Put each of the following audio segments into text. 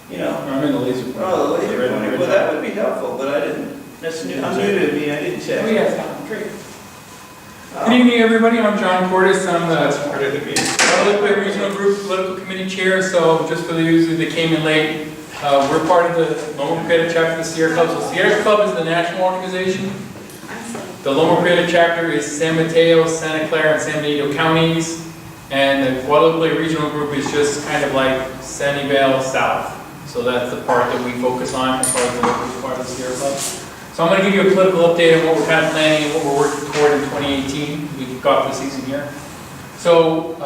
you know. I'm in the laser pointer. Oh, the laser pointer, well, that would be helpful, but I didn't, that's new, I'm new to me, I didn't check. Oh, yeah, great. Good evening, everybody. I'm John Cordes. I'm the Guadalupe Regional Group Political Committee Chair. So just for those that came in late, we're part of the Loma Prieta chapter of the Sierra Club. So Sierra Club is the national organization. The Loma Prieta chapter is San Mateo, Santa Clara, and San Benito counties. And the Guadalupe Regional Group is just kind of like Sunnyvale South. So that's the part that we focus on as far as the local part of the Sierra Club. So I'm going to give you a political update on what we're kind of planning and what we're working toward in 2018. We kick off the season here. So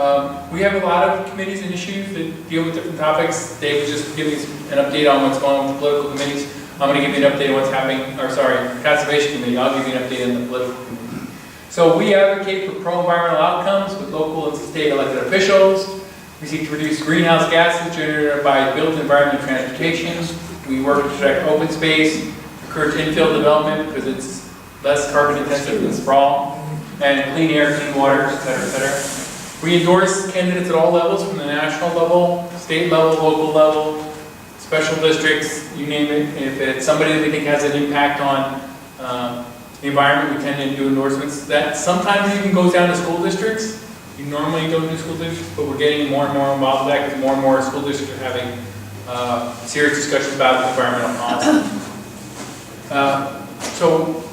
we have a lot of committees and issues that deal with different topics. Dave was just giving us an update on what's going on with the political committees. I'm going to give you an update on what's happening, or sorry, Conservation Committee. I'll give you an update on the political committee. So we advocate for pro-environmental outcomes with local and state elected officials. We seek to reduce greenhouse gases generated by built environment and transportation. We work to protect open space, encourage infill development because it's less carbon intensive than sprawl, and clean air, clean water, et cetera, et cetera. We endorse candidates at all levels, from the national level, state level, local level, special districts, you name it. If it's somebody that we think has an impact on the environment, we tend to do endorsements. That sometimes even goes down to school districts. You normally don't do school districts, but we're getting more and more involved with that because more and more school districts are having serious discussions about environmental policy. So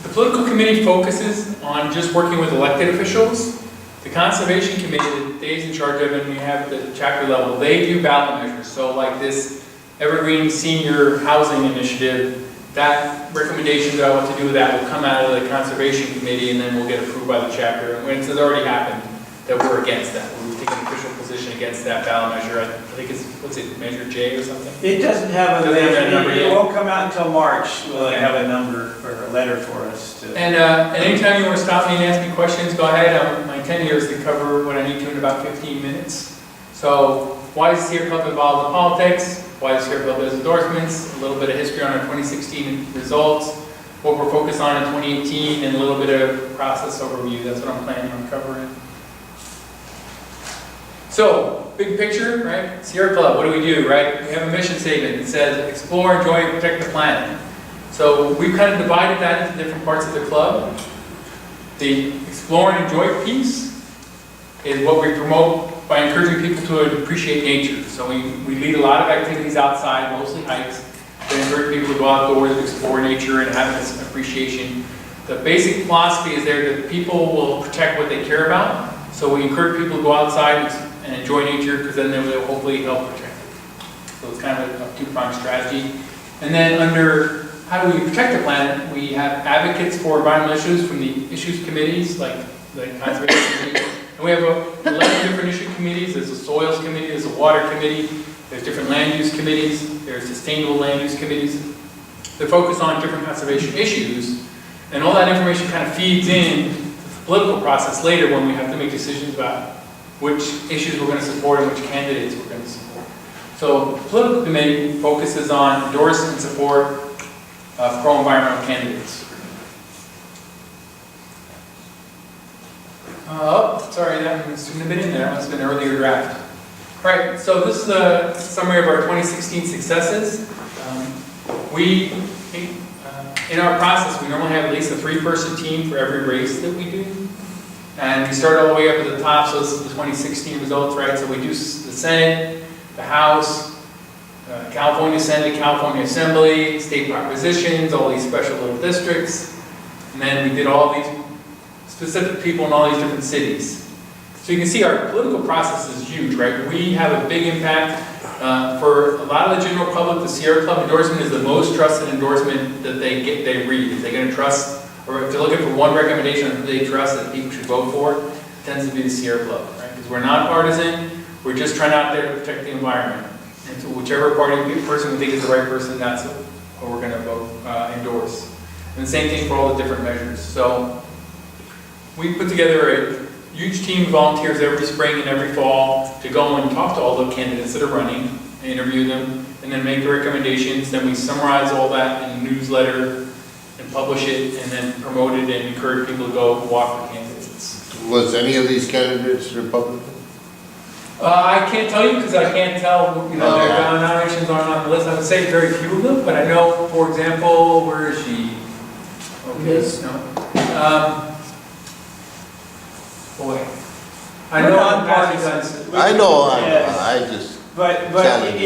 the political committee focuses on just working with elected officials. The Conservation Committee that Dave's in charge of, and we have the chapter level, they do ballot measures. So like this Evergreen Senior Housing Initiative, that recommendations about what to do with that will come out of the Conservation Committee and then we'll get approved by the chapter. And it's already happened that we're against that. We've taken an official position against that ballot measure. I think it's, what's it, Measure J or something? It doesn't have a number it yet. won't come out until March. Will it have a number or a letter for us to? And anytime you want to stop me and ask me questions, go ahead. My intent here is to cover what I need to in about 15 minutes. So why is the Sierra Club involved in politics? Why the Sierra Club does endorsements? A little bit of history on our 2016 results, what we're focused on in 2018, and a little bit of process overview. That's what I'm planning on covering. So, big picture, right? Sierra Club, what do we do, right? We have a mission statement that says, explore, enjoy, and protect the planet. So we've kind of divided that into different parts of the club. The explore and enjoy piece is what we promote by encouraging people to appreciate nature. So we lead a lot of activities outside, mostly hikes, to encourage people to go outdoors, explore nature, and have this appreciation. The basic philosophy is there that people will protect what they care about. So we encourage people to go outside and enjoy nature because then they will hopefully help protect it. So it's kind of a two-pronged strategy. And then under how do we protect the planet, we have advocates for environmental issues from the issues committees, like the Conservation Committee. And we have 11 different issue committees. There's a soils committee, there's a water committee, there's different land use committees, there's sustainable land use committees. They focus on different conservation issues, and all that information kind of feeds in to the political process later when we have to make decisions about which issues we're going to support and which candidates we're going to support. So the political committee focuses on endorse and support of pro-environmental candidates. Sorry, that shouldn't have been in there. That must have been an earlier draft. All right, so this is a summary of our 2016 successes. In our process, we normally have at least a 3-person team for every race that we do. And we start all the way up at the top, so this is the 2016 results, right? So we do the Senate, the House, California Senate, California Assembly, state propositions, all these special little districts. And then we did all these specific people in all these different cities. So you can see our political process is huge, right? We have a big impact. For a lot of the general public, the Sierra Club endorsement is the most trusted endorsement that they read. If they're going to trust, or if they're looking for one recommendation that they trust that people should vote for, it tends to be the Sierra Club, right? Because we're not partisan, we're just trying out there to protect the environment. And so whichever person we think is the right person, that's what we're going to vote, endorse. And the same thing for all the different measures. So we put together a huge team of volunteers every spring and every fall to go and talk to all the candidates that are running, interview them, and then make the recommendations. Then we summarize all that in a newsletter and publish it, and then promote it and encourage people to go walk the candidates. Was any of these candidates Republican? I can't tell you because I can't tell. You know, their nominations aren't on list, I would say very few of them, but I know, for example, where is she? Okay, Yes. no. Boy. I know We're in past we've nonpartisan. done- I know, Yes. I just, But Challenging.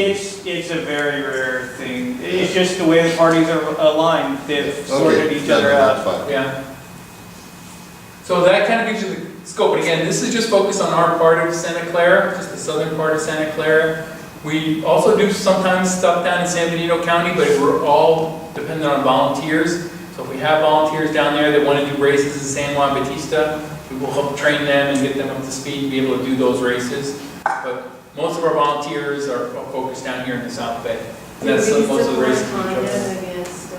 it's a very rare thing. It's just the way the parties are aligned. They've sorted okay, each other that's out. fine. Yeah. So that kind of gives you the scope. And again, this is just focused on our part of Santa Clara, just the southern part of Santa Clara. We also do sometimes stuff down in San Benito County, but we're all dependent on volunteers. So if we have volunteers down there that want to do races in San Juan Bautista, we will help train them and get them up to speed and be able to do those races. But most of our volunteers are focused down here in the South Bay. And that's Do we most of the races support we Honda go. against,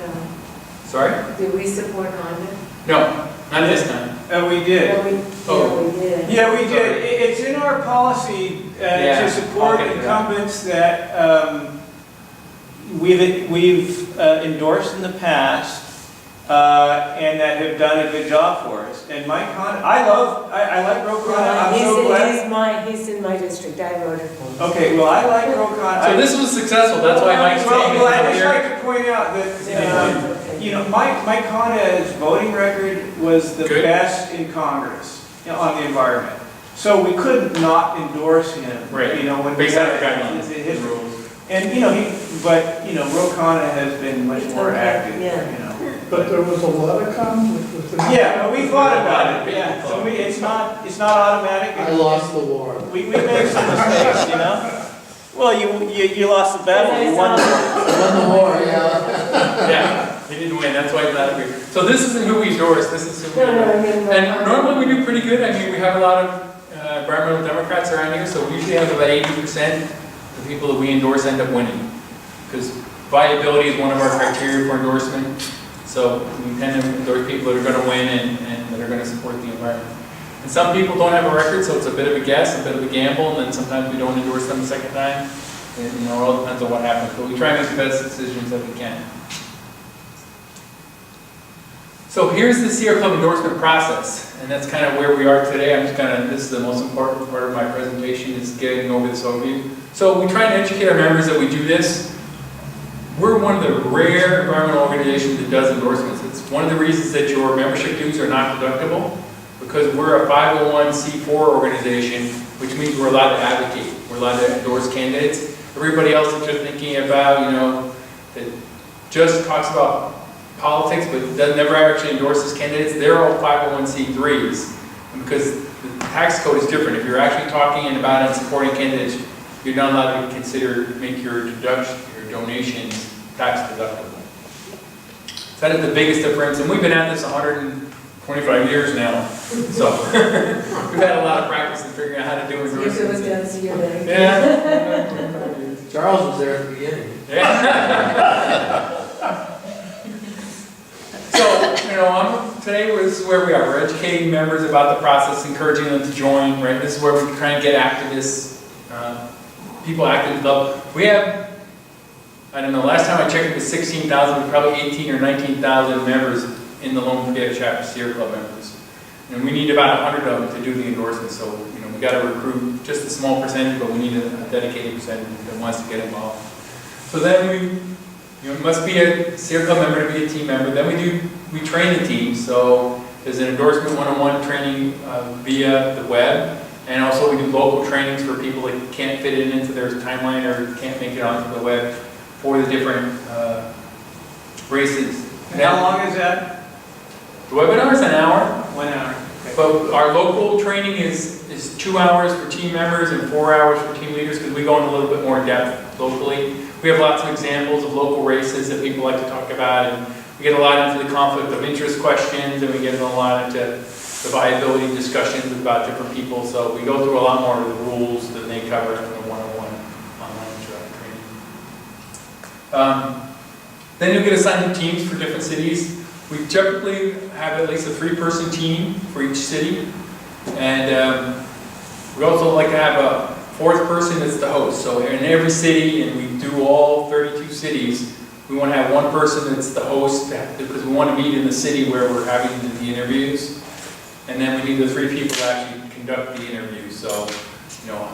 Sorry? do we support Honda? No, not this time. We did. Oh. Yeah, we did. Yeah, we did. It's in our policy Yeah, to support I'll get to that. incumbents that we've endorsed in the past and that have done a good job for us. And Mike Hahn, I like Rokon. I'm so glad. He's in my district, I voted for him. Okay, well, I like Rokon. So this was successful, that's why Mike's saying Well, I'd it's just here. like to point out that, you know, Mike Hanna's voting record was the Good. best in Congress, you know, on the environment. So we could not endorse him, Right. you know, when we Based on had the guidelines, his rules. and, you know, Ro Khanna has been much more Okay, active, yeah. you know. But there was a lot of conflict with the. Yeah, but we thought about it, yeah, so it's not automatic. I lost the war. We made some mistakes, you know? Well, you lost the battle, you won. I won the war, yeah. Yeah, he didn't win, that's why he's not agree. So this isn't who we endorse, this is who we No, no, endorse. I mean. And normally we do pretty good, I mean, we have a lot of environmental Democrats around here, so we usually have about 80% of the people that we endorse end up winning. Because viability is one of our criteria for endorsement, so we tend to endorse people that are going to win and that are going to support the environment. And some people don't have a record, so it's a bit of a guess, a bit of a gamble, and then sometimes we don't endorse them the second time. And, you know, it all depends on what happens, but we try and make the best decisions that we can. So here's the Sierra Club endorsement process, and that's kind of where we are today. I'm just this is the most important part of my presentation, is getting over this overview. So we try and educate our members that we do this. We're one of the rare environmental organizations that does endorsements. It's one of the reasons that your membership dues are not deductible, because we're a 501c4 organization, which means we're allowed to advocate. We're allowed to endorse candidates. Everybody else that you're thinking about, you know, that just talks about politics but never actually endorses candidates, they're all 501c3s. And because the tax code is different, if you're actually talking about and supporting candidates, you're not allowed to make your donations tax deductible. So that is the biggest difference, and we've been at this 125 years now, so we've had a lot of practice in figuring out how to do If it was endorsements. done, so you're ready. Yeah. Charles was there at the beginning. Yeah. So, you know, today this is where we are. We're educating members about the process, encouraging them to join, right? This is where we try and get activists, people active in the club. We have, I don't know, last time I checked it was 16,000, probably 18 or 19,000 members in the Lone Potato Chapter Sierra Club members. And we need about 100 of them to do the endorsement, so, you know, we got to recruit just a small percentage, but we need a dedicated percentage that wants to get involved. So then we, you know, must be a Sierra Club member to be a team member. Then we train the team. So there's an endorsement one-on-one training via the web, and also we do local trainings for people that can't fit it into their timeline or can't make it onto the web for the different races. And how long is that? The webinar is an hour, 1 hour. Okay. but our local training is 2 hours for team members and 4 hours for team leaders, because we go in a little bit more depth locally. We have lots of examples of local races that people like to talk about, and we get a lot into the conflict of interest questions, and we get a lot into the viability discussions about different people. So we go through a lot more of the rules than they cover in the one-on-one online training. Then you'll get assigned to teams for different cities. We typically have at least a 3-person team for each city, and we also like to have a 4th person that's the host. So in every city, and we do all 32 cities, we want to have 1 person that's the host, because we want to meet in the city where we're having the interviews. And then we need the 3 people to actually conduct the interviews. So, you know,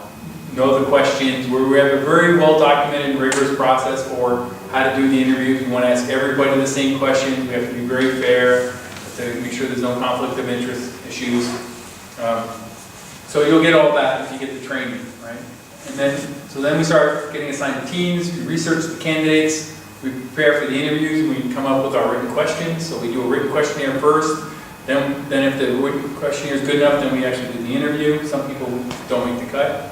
know the questions. We have a very well documented and rigorous process for how to do the interviews. We want to ask everybody the same questions. We have to be very fair to make sure there's no conflict of interest issues. So you'll get all that if you get the training, right? And then we start getting assigned to teams. We research the candidates. We prepare for the interviews. We come up with our written questions. So we do a written questionnaire first. Then if the written questionnaire is good enough, then we actually do the interview. Some people don't make the cut.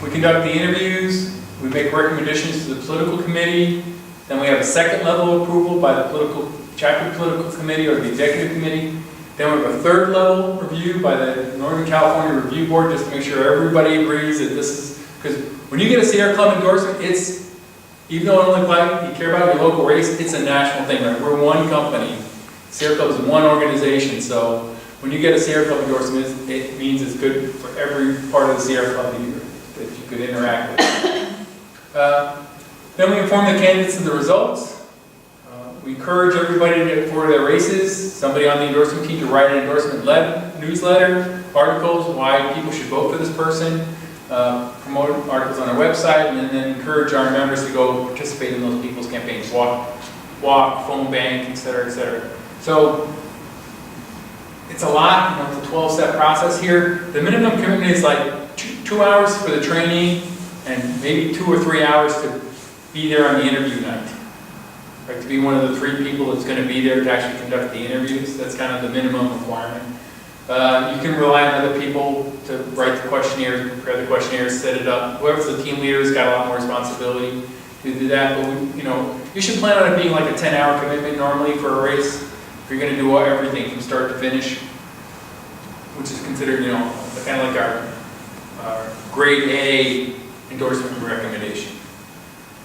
We conduct the interviews. We make recommendations to the political committee. Then we have a second level approval by the chapter political committee or the executive committee. Then we have a third level review by the Northern California Review Board, just to make sure everybody agrees that this is, because when you get a Sierra Club endorsement, it's, even though it only you care about your local race, it's a national thing, right? We're one company. Sierra Club is one organization, so when you get a Sierra Club endorsement, it means it's good for every part of the Sierra Club that you could interact with. Then we inform the candidates of the results. We encourage everybody for their races, somebody on the endorsement team to write an endorsement newsletter, articles, why people should vote for this person, promote articles on our website, and then encourage our members to go participate in those people's campaigns, walk, phone bank, et cetera, So it's a lot, it's a 12-step process here. The minimum commitment is like 2 hours for the training and maybe 2 or 3 hours to be there on the interview night. Right, to be one of the 3 people that's going to be there to actually conduct the interviews. That's kind of the minimum requirement. You can rely on other people to write the questionnaires, prepare the questionnaires, set it up. Whoever's the team leader has got a lot more responsibility to do that. But you should plan on it being like a 10-hour commitment normally for a race. If you're going to do everything from start to finish, which is considered, kind of like our grade A endorsement recommendation.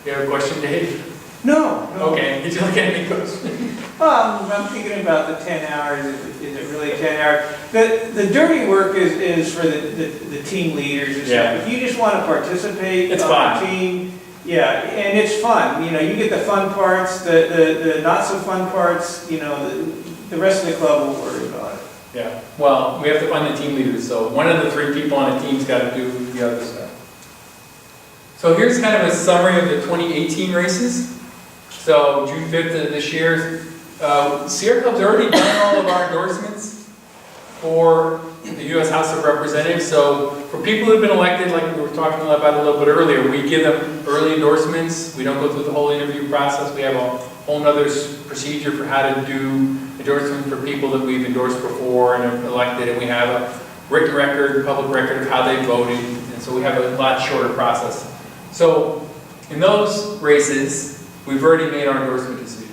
You have a question, Dave? No. Okay, did you look at any questions? Well, I'm thinking about the 10 hours. Is it really 10 hours? The dirty work is for the team leaders and stuff. If you just want to participate it's on fun. the team, and it's fun. You get the fun parts, the not so fun parts. The rest of the club will worry about it. Yeah. Well, we have to find the team leaders. So one of the 3 people on the team's got to do the other stuff. So here's kind of a summary of the 2018 races. So June 5th of this year, Sierra Club's already done all of our endorsements for the U.S. House of Representatives. So for people who've been elected, like we were talking about a little bit earlier, we give them early endorsements. We don't go through the whole interview process. We have a whole other procedure for how to do endorsement for people that we've endorsed before and have elected. And we have a written record, public record of how they voted. And so we have a lot shorter process. So in those races, we've already made our endorsement decisions.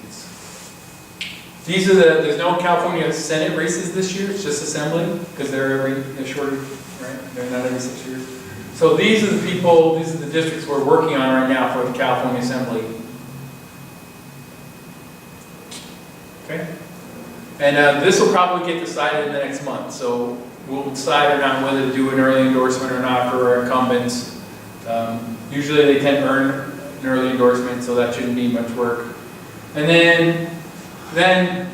There's no California Senate races this year, it's just Assembly, because they're shorter, right? They're not every 6 years. So these are the districts we're working on right now for the California Assembly. Okay? And this will probably get decided in the next month, so we'll decide or not whether to do an early endorsement or not for our incumbents. Usually they tend to earn an early endorsement, so that shouldn't be much work. And then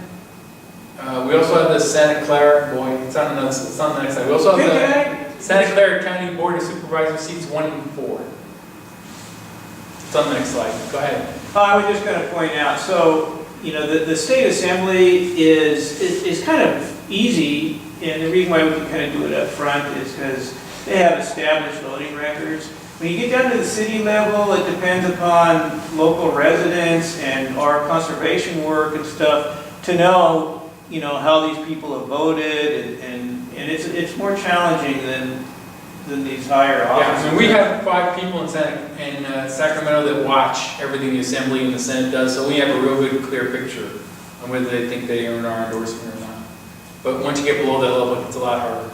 we also have the Santa Clara, it's on the next slide. We also have the Santa Clara County Board of Supervisors seats 1 and 4. It's on the next slide. Go ahead. I was just going to point out, so, the state assembly is kind of easy, and the reason why we can kind of do it up front is because they have established voting records. When you get down to the city level, it depends upon local residents and our conservation work and stuff to know, how these people have voted, and it's more challenging than these higher offices. Yeah, and we have 5 people in Sacramento that watch everything the Assembly and the Senate does, so we have a real good, clear picture on whether they think they earn our endorsement or not. But once you get below that level, it's a lot harder.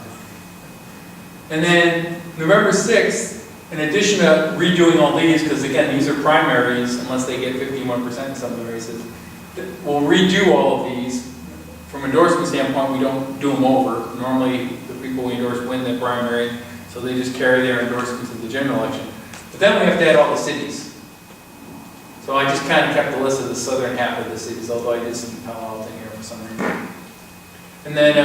And then November 6th, in addition to redoing all these, because again, these are primaries, unless they get 51% in some of the races, we'll redo all of these. From endorsement standpoint, we don't do them over. Normally, the people we endorse win the primary, so they just carry their endorsements to the general election. But then we have to add all the cities. So I just kind of kept the list of the southern half of the cities, although I did some Palo Alto here for some reason. And then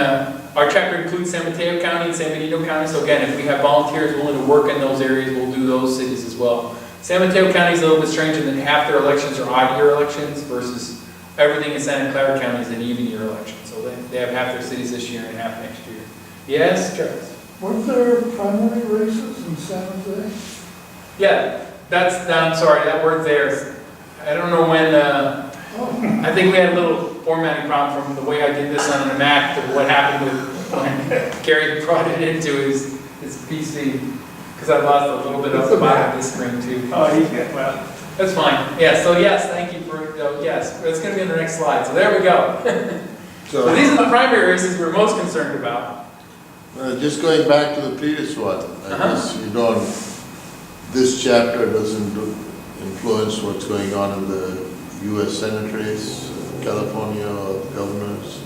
Our chapter includes San Mateo County and San Benito County, so again, if we have volunteers willing to work in those areas, we'll do those cities as well. San Mateo County is a little bit strange in that half their elections are odd-year elections versus everything in Santa Clara County is an even-year election. So they have half their cities this year and half next year. Yes, Charles? Weren't there primary races in San Jose? Yeah, I'm sorry, that word there, I don't know when, Oh, I think we had a little formatting problem from the way I did this on the Mac to what happened with when Gary brought it into his PC, because I lost a little bit of the bottom of this screen too. Oh, he's good, well, That's fine. Yeah, so yes, thank you for, yes, that's going to be on the next slide. So there we go. So these are the primary races we're most concerned about. Just going back to the previous one, I guess you don't, this chapter doesn't influence what's going on in the US Senate race, California governors.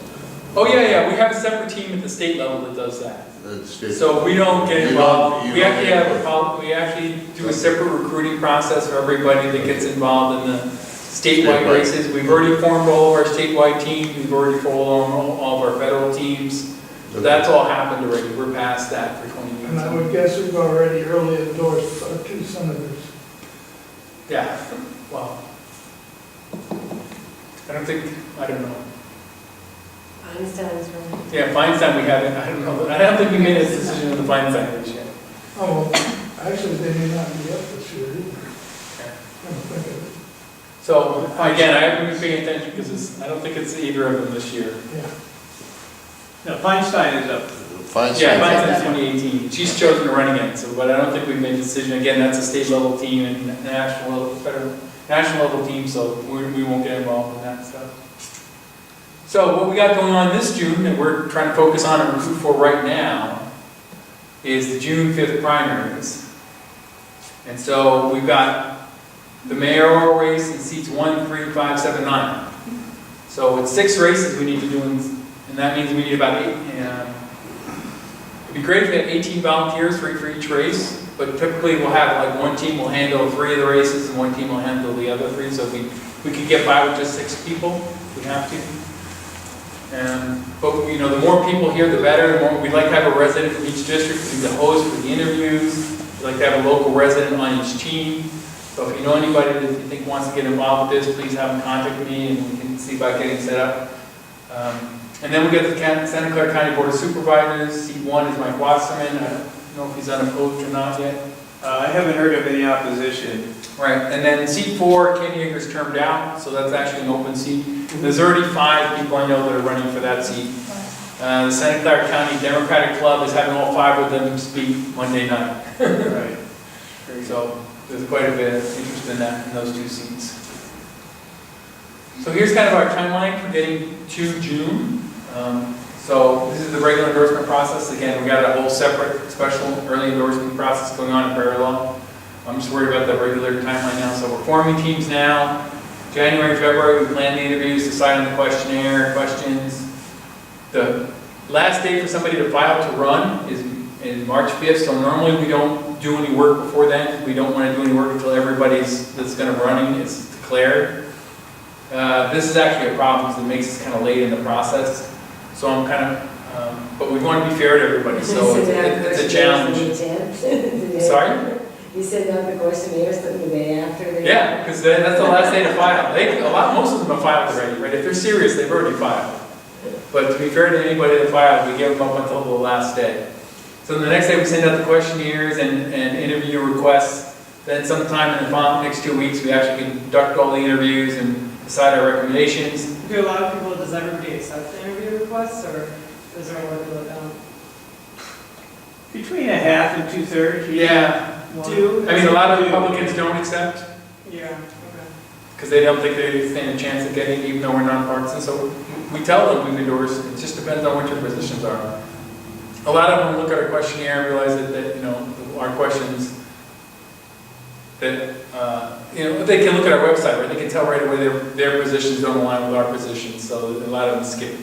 Oh yeah, we have a separate team at the state level that does that. State. So we don't get You involved. don't- We actually we actually do a separate recruiting process for everybody that gets involved in the statewide Statewide. races. We've already formed all of our statewide teams. We've already formed all of our federal teams. So that's all happened already. We're past that for and I 2018. would guess we've already early endorsed our 2 senators. Yeah, well, I don't know. Einstein's right. Yeah, Feinstein, we haven't, I don't know, I don't think we made a decision on the Feinstein race yet. Oh, well, actually, they may not be up this year either. Come to think of it. So, again, I haven't been paying attention because I don't think it's either of them this year. Yeah. no, Feinstein is up. Fine. Yeah, Feinstein's 2018, she's chosen to run again, so, but I don't think we've made a decision, again, that's a state level team and national level team, so we won't get involved in that stuff. So what we got going on this June that we're trying to focus on and recruit for right now is the June 5th primaries. And so we've got the mayoral race in seats 1, 3, 5, 7, 9. So it's 6 races we need to do, and that means we need about 8. It'd be great if we had 18 volunteers for each race, but typically we'll have like one team will handle 3 of the races and one team will handle the other 3. So we could get by with just 6 people if we have to. But you know, the more people here, the better. The more we'd like to have a resident from each district to be the host for the interviews. We'd like to have a local resident on each team. So if you know anybody that you think wants to get involved with this, please have them contact me and we can see about getting set up. And then we get the Santa Clara County Board of Supervisors. Seat 1 is Mike Wasserman. I don't know if he's unopposed or not yet. I haven't heard of any opposition. Right, and then seat 4, Kenny Yeager's termed out, so that's actually an open seat. There's already 5 people I know that are running for that seat. The Santa Clara County Democratic Club is having all 5 of them speak Monday night. Right. So there's quite a bit of interest in that, in those 2 seats. So here's kind of our timeline for getting to June. So this is the regular endorsement process. Again, we got a whole separate special early endorsement process going on in parallel. I'm just worried about the regular timeline now. So we're forming teams now. January, February, we plan the interviews, decide on the questionnaire, questions. The last day for somebody to file to run is in March 5th. So normally we don't do any work before then. We don't want to do any work until everybody's that's going to run is declared. This is actually a problem because it makes us kind of late in the process. So I'm kind of, but we want to be fair to everybody. So it's a challenge. Sorry? You send out the questionnaires the day after? Yeah, because that's the last day to file. Most of them have filed already, right? If they're serious, they've already filed. But to be fair to anybody that filed, we give them up until the last day. So the next day we send out the questionnaires and interview requests. Then sometime in the next 2 weeks, we actually conduct all the interviews and decide our recommendations. Do a lot of people, does everybody accept the interview requests, or is there a lot of people that don't? Between a half and 2/3. Yeah. Do? I mean, a lot of Republicans don't accept Yeah, okay. because they don't think they stand a chance of getting it, even though we're nonpartisan. So we tell them we've endorsed. It just depends on what your positions are. A lot of them look at our questionnaire and realize that you know, our questions, that, you know, they can look at our website, right? They can tell right away their positions don't align with our positions, so a lot of them skip.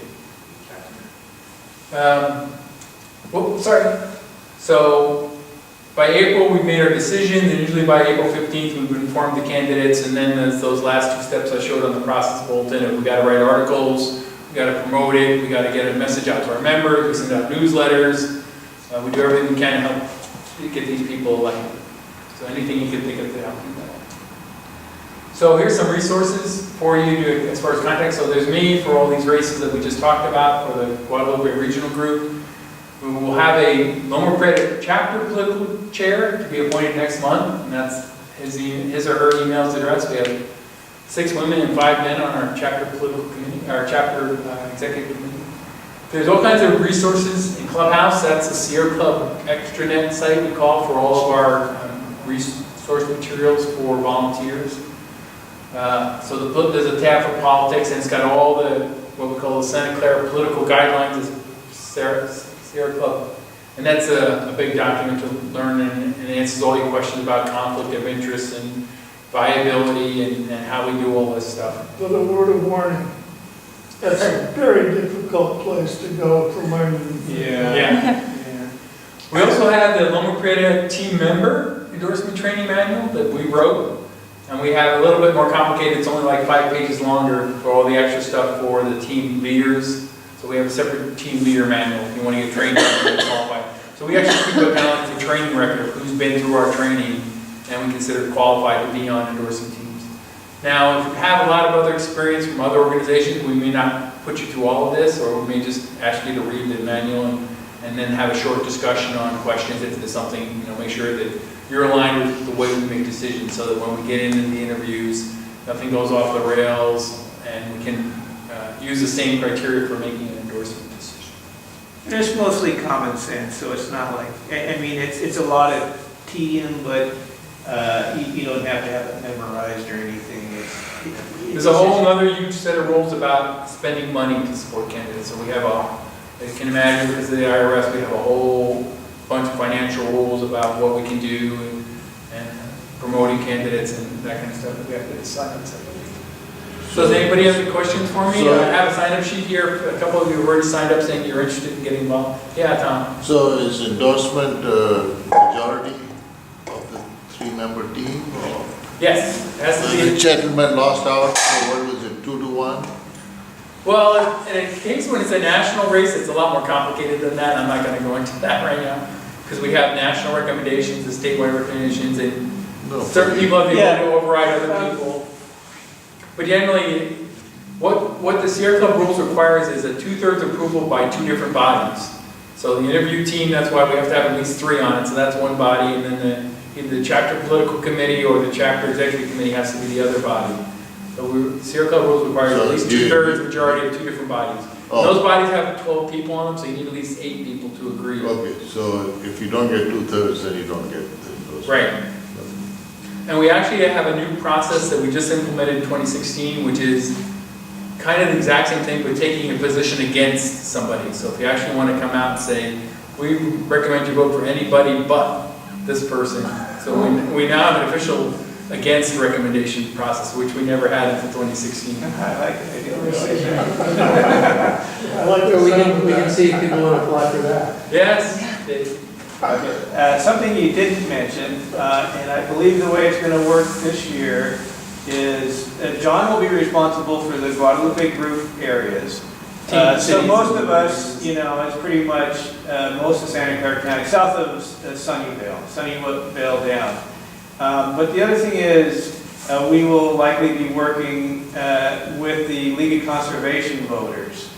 Sorry. So by April, we've made our decision, and usually by April 15th, we've informed the candidates, and then there's those last 2 steps I showed on the process bulletin. If we got to write articles, we gotta promote it, we gotta get a message out to our members, we send out newsletters, we do everything we can to help get these people elected. So anything you can think of to help you that. So here's some resources for you to, as far as contact. So there's me for all these races that we just talked about for the Guadalupe Regional Group. We will have a Loma Prieta chapter political chair to be appointed next month, and that's his or her email's address. We have 6 women and 5 men on our chapter political committee, our chapter executive committee. There's all kinds of resources in Clubhouse. That's the Sierra Club extranet site we call for all of our resource materials for volunteers. So there's a tab for politics, and it's got all the, what we call the Santa Clara political guidelines of Sierra Club. And that's a big document to learn, and it answers all your questions about conflict of interest and viability and how we do all this stuff. But a word of warning, that's a very difficult place to go for mining. Yeah. We also have the Loma Prieta team member endorsement training manual that we wrote. And we have a little bit more complicated, it's only like 5 pages longer for all the extra stuff for the team leaders. So we have a separate team leader manual if you want to get trained and qualified. So we actually keep a kind of like the training record of who's been through our training and we consider qualified to be on endorsing teams. Now, if you have a lot of other experience from other organizations, we may not put you through all of this, or we may just ask you to read the manual and then have a short discussion on questions if there's something, make sure that you're aligned with the way we make decisions so that when we get into the interviews, nothing goes off the rails and we can use the same criteria for making an endorsement decision. And it's mostly common sense, so it's not like, it's a lot of tedium, but you don't have to have it memorized or anything. There's a whole other huge set of rules about spending money to support candidates. So we have as you can imagine, because of the IRS, we have a whole bunch of financial rules about what we can do and promoting candidates and that kind of stuff that we have to sign up separately. So does anybody have any questions for me? I have a sign-up sheet here. A couple of you have already signed up saying you're interested in getting involved. Yeah, Tom? So is endorsement majority of the 3-member team? Or? Yes, it has to be. The gentleman lost out, so what was it, 2 to 1? Well, in a case when it's a national race, it's a lot more complicated than that. I'm not going to go into that right now because we have national recommendations and statewide recommendations, and certain people have the ability to override other people. But generally, what the Sierra Club rules requires is a 2/3 approval by 2 different bodies. So the interview team, that's why we have to have at least 3 on it, so that's one body, and then either the chapter political committee or the chapter executive committee has to be the other body. So Sierra Club rules require at least 2/3 majority of 2 different bodies. Oh. Those bodies have 12 people on them, so you need at least 8 people to agree. Okay, so if you don't get 2/3, then you don't get the endorsement. Right. And we actually have a new process that we just implemented in 2016, which is kind of the exact same thing, but taking a position against somebody. So if you actually want to come out and say, we recommend you vote for anybody but this person. So we now have an official against recommendation process, which we never had until 2016. I like it. I didn't realize that. I like So we the can see if people want to apply for that. Yes. Something you didn't mention, and I believe the way it's going to work this year is John will be responsible for the Guadalupe Group areas. So most of us, it's pretty much most of Santa Clara County, south of Sunnyvale down. But the other thing is, we will likely be working with the League of Conservation Voters.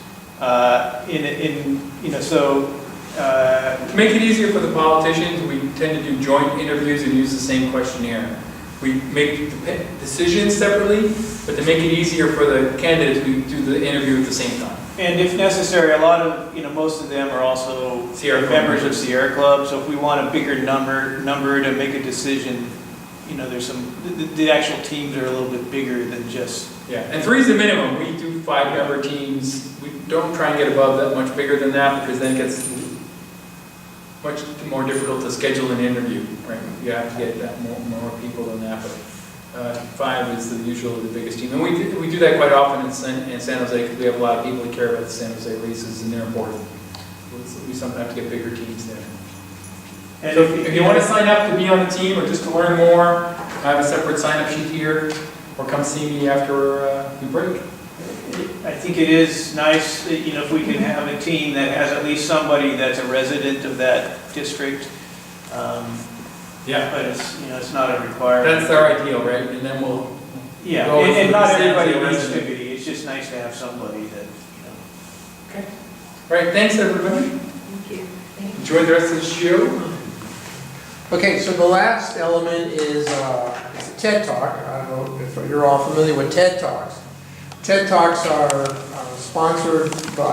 To make it easier for the politicians, we tend to do joint interviews and use the same questionnaire. We make decisions separately, but to make it easier for the candidates, we do the interview at the same time. And if necessary, a lot of, most of them are also members of Sierra Club. So if we want a bigger number to make a decision, there's the actual teams are a little bit bigger than just. Yeah, and 3 is the minimum. We do 5-member teams. We don't try and get above that, much bigger than that, because then it gets much more difficult to schedule an interview, right? You have to get that more people than that, but 5 is usually the biggest team. And we do that quite often in San Jose, because we have a lot of people who care about the San Jose races, and they're important. We sometimes get bigger teams there. And so if you want to sign up to be on the team or just to learn more, I have a separate sign-up sheet here, or come see me after we break. I think it is nice, that, you know, if we can have a team that has at least somebody that's a resident of that district. Yeah, But it's, you know, it's not a requirement. that's our ideal, right? And then we'll, Yeah, Go with and not the everybody resident. needs to be, it's just nice to have somebody that, you know. right, thanks, everybody. Thank you. Enjoy the rest of the show. Okay, so the last element is a TED Talk. I don't know if you're all familiar with TED Talks. TED Talks are sponsored by